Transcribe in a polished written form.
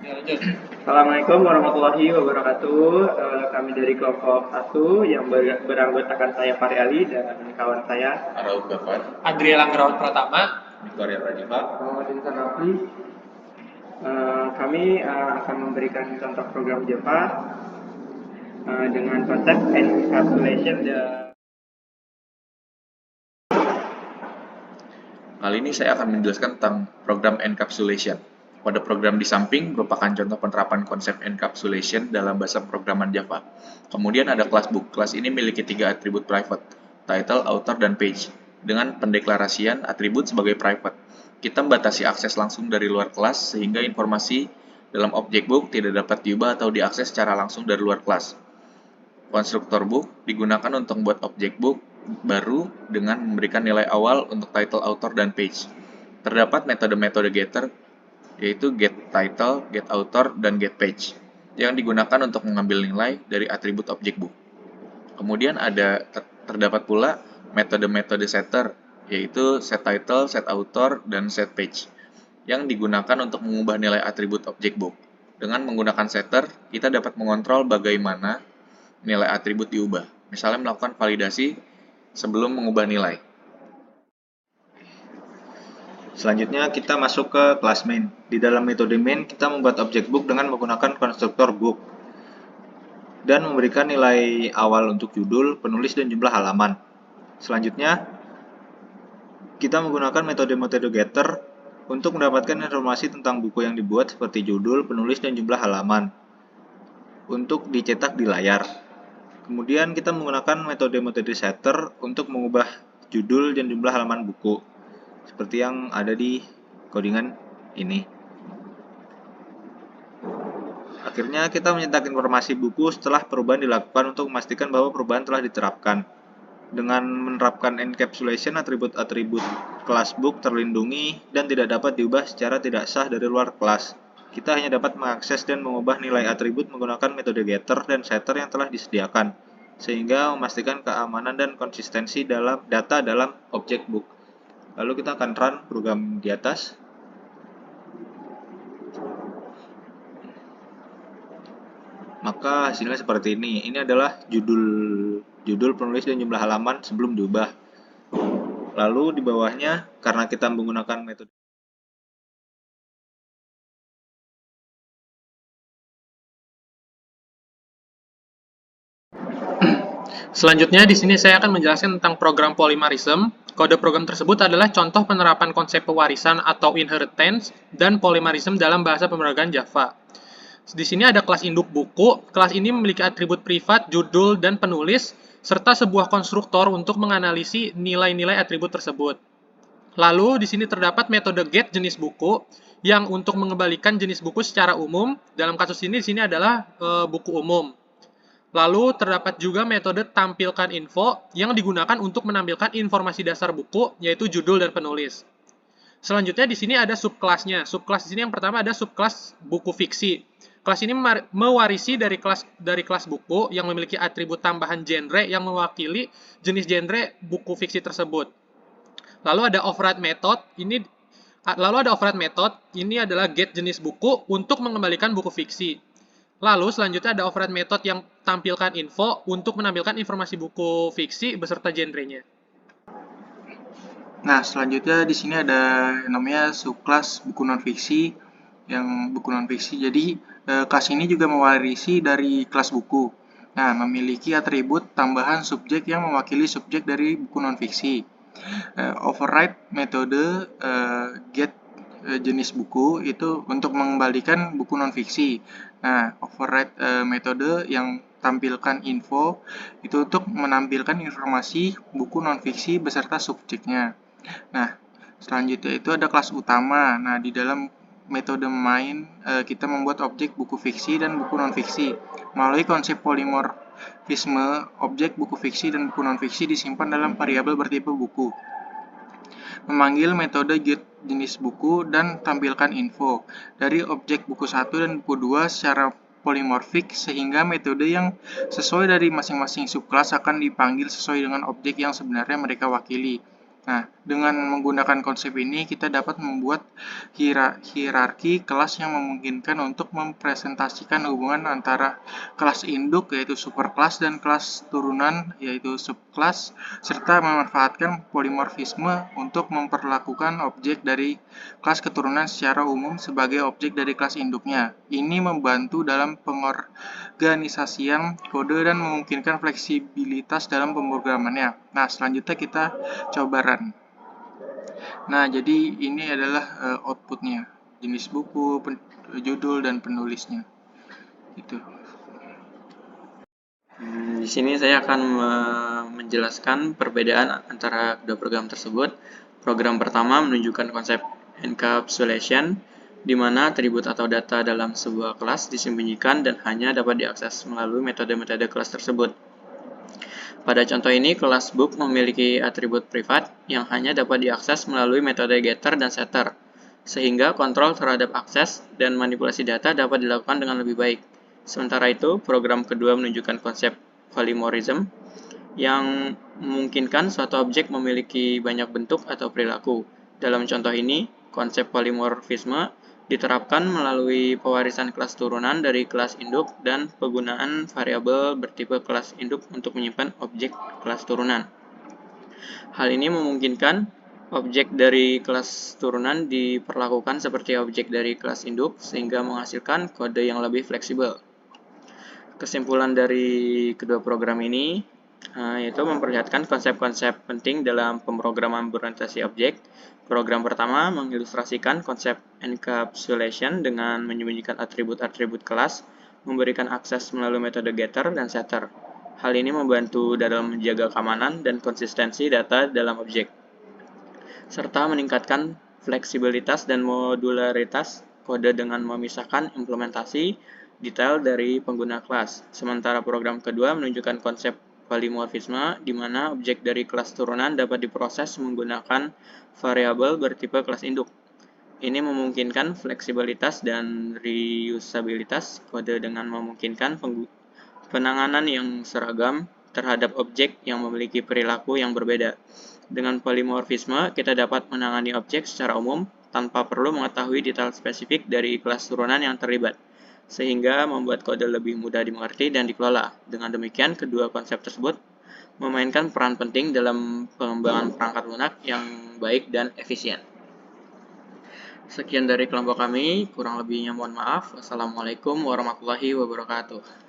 Assalamualaikum warahmatullahi wabarakatuh. Kami dari kelompok 1 yang beranggotakan saya Fahri Ali dan kawan saya Arauf Gafar, Adriel Anggrawan Pratama, Victoria Prajiva, Muhammad Insan Afri. Kami akan memberikan contoh program Java dengan konsep encapsulation. Kali ini saya akan menjelaskan tentang program encapsulation. Pada program di samping merupakan contoh penerapan konsep encapsulation dalam bahasa programan Java. Kemudian ada kelas book. Kelas ini memiliki 3 atribut private, title, author, dan page. Dengan pendeklarasian atribut sebagai private, kita membatasi akses langsung dari luar kelas sehingga informasi dalam objek book tidak dapat diubah atau diakses secara langsung dari luar kelas. Konstruktor book digunakan untuk membuat objek book baru dengan memberikan nilai awal untuk title, author, dan page. Terdapat metode-metode getter, yaitu getTitle, getAuthor, dan getPage, yang digunakan untuk mengambil nilai dari atribut objek book. Kemudian terdapat pula metode-metode setter, yaitu setTitle, setAuthor, dan setPage, yang digunakan untuk mengubah nilai atribut objek book. Dengan menggunakan setter, kita dapat mengontrol bagaimana nilai atribut diubah, misalnya melakukan validasi sebelum mengubah nilai. Selanjutnya kita masuk ke kelas main. Di dalam metode main kita membuat objek book dengan menggunakan konstruktor book dan memberikan nilai awal untuk judul, penulis, dan jumlah halaman. Selanjutnya kita menggunakan metode-metode getter untuk mendapatkan informasi tentang buku yang dibuat seperti judul, penulis, dan jumlah halaman untuk dicetak di layar. Kemudian kita menggunakan metode-metode setter untuk mengubah judul dan jumlah halaman buku, seperti yang ada di codingan ini. Akhirnya kita mencetak informasi buku setelah perubahan dilakukan untuk memastikan bahwa perubahan telah diterapkan. Dengan menerapkan encapsulation, atribut-atribut kelas book terlindungi dan tidak dapat diubah secara tidak sah dari luar kelas. Kita hanya dapat mengakses dan mengubah nilai atribut menggunakan metode getter dan setter yang telah disediakan, sehingga memastikan keamanan dan konsistensi dalam data dalam objek book. Lalu kita akan run program di atas. Maka hasilnya seperti ini. Ini adalah judul, penulis, dan jumlah halaman sebelum diubah. Lalu di bawahnya, karena kita menggunakan metode Selanjutnya di sini saya akan menjelaskan tentang program polymerism. Kode program tersebut adalah contoh penerapan konsep pewarisan atau inheritance dan polymerism dalam bahasa pemrograman Java. Di sini ada kelas induk buku. Kelas ini memiliki atribut privat, judul, dan penulis, serta sebuah konstruktor untuk menganalisis nilai-nilai atribut tersebut. Lalu di sini terdapat metode get jenis buku yang untuk mengembalikan jenis buku secara umum. Dalam kasus ini di sini adalah buku umum. Lalu terdapat juga metode tampilkan info yang digunakan untuk menampilkan informasi dasar buku, yaitu judul dan penulis. Selanjutnya di sini ada subkelasnya. Subkelas di sini yang pertama ada subkelas buku fiksi. Kelas ini mewarisi dari kelas buku yang memiliki atribut tambahan genre yang mewakili jenis genre buku fiksi tersebut. Lalu ada override method. Ini adalah get jenis buku untuk mengembalikan buku fiksi. Lalu selanjutnya ada override method yang tampilkan info untuk menampilkan informasi buku fiksi beserta genrenya. Nah, selanjutnya di sini ada yang namanya subkelas buku non-fiksi. Jadi, kelas ini juga mewarisi dari kelas buku. Nah, memiliki atribut tambahan subjek yang mewakili subjek dari buku non-fiksi. Override metode get jenis buku itu untuk mengembalikan buku non-fiksi. Nah, override metode yang tampilkan info itu untuk menampilkan informasi buku non-fiksi beserta subjeknya. Nah, selanjutnya itu ada kelas utama. Nah, di dalam metode main kita membuat objek buku fiksi dan buku non-fiksi. Melalui konsep polimorfisme, objek buku fiksi dan buku non-fiksi disimpan dalam variabel bertipe buku. Memanggil metode get jenis buku dan tampilkan info dari objek buku 1 dan buku 2 secara polimorfik, sehingga metode yang sesuai dari masing-masing subkelas akan dipanggil sesuai dengan objek yang sebenarnya mereka wakili. Nah, dengan menggunakan konsep ini, kita dapat membuat hierarki kelas yang memungkinkan untuk mempresentasikan hubungan antara kelas induk, yaitu superkelas, dan kelas turunan, yaitu subkelas, serta memanfaatkan polimorfisme untuk memperlakukan objek dari kelas keturunan secara umum sebagai objek dari kelas induknya. Ini membantu dalam pengorganisasian kode dan memungkinkan fleksibilitas dalam pemrogramannya. Nah, selanjutnya kita coba run. Nah, jadi ini adalah outputnya, jenis buku, judul, dan penulisnya. Itu. Di sini saya akan menjelaskan perbedaan antara kedua program tersebut. Program pertama menunjukkan konsep encapsulation, di mana atribut atau data dalam sebuah kelas disembunyikan dan hanya dapat diakses melalui metode-metode kelas tersebut. Pada contoh ini, kelas book memiliki atribut privat yang hanya dapat diakses melalui metode getter dan setter, sehingga kontrol terhadap akses dan manipulasi data dapat dilakukan dengan lebih baik. Sementara itu, program kedua menunjukkan konsep polymorphism yang memungkinkan suatu objek memiliki banyak bentuk atau perilaku. Dalam contoh ini, konsep polymorphisme diterapkan melalui pewarisan kelas turunan dari kelas induk dan penggunaan variabel bertipe kelas induk untuk menyimpan objek kelas turunan. Hal ini memungkinkan objek dari kelas turunan diperlakukan seperti objek dari kelas induk sehingga menghasilkan kode yang lebih fleksibel. Kesimpulan dari kedua program ini yaitu memperlihatkan konsep-konsep penting dalam pemrograman berorientasi objek. Program pertama mengilustrasikan konsep encapsulation dengan menyembunyikan atribut-atribut kelas, memberikan akses melalui metode getter dan setter. Hal ini membantu dalam menjaga keamanan dan konsistensi data dalam objek, serta meningkatkan fleksibilitas dan modularitas kode dengan memisahkan implementasi detail dari pengguna kelas. Sementara program kedua menunjukkan konsep polymorphisme, di mana objek dari kelas turunan dapat diproses menggunakan variabel bertipe kelas induk. Ini memungkinkan fleksibilitas dan reusabilitas kode dengan memungkinkan penanganan yang seragam terhadap objek yang memiliki perilaku yang berbeda. Dengan polymorphisme, kita dapat menangani objek secara umum tanpa perlu mengetahui detail spesifik dari kelas turunan yang terlibat, sehingga membuat kode lebih mudah dimengerti dan dikelola. Dengan demikian, kedua konsep tersebut memainkan peran penting dalam pengembangan perangkat lunak yang baik dan efisien. Sekian dari kelompok kami, kurang lebihnya mohon maaf. Wassalamualaikum warahmatullahi wabarakatuh.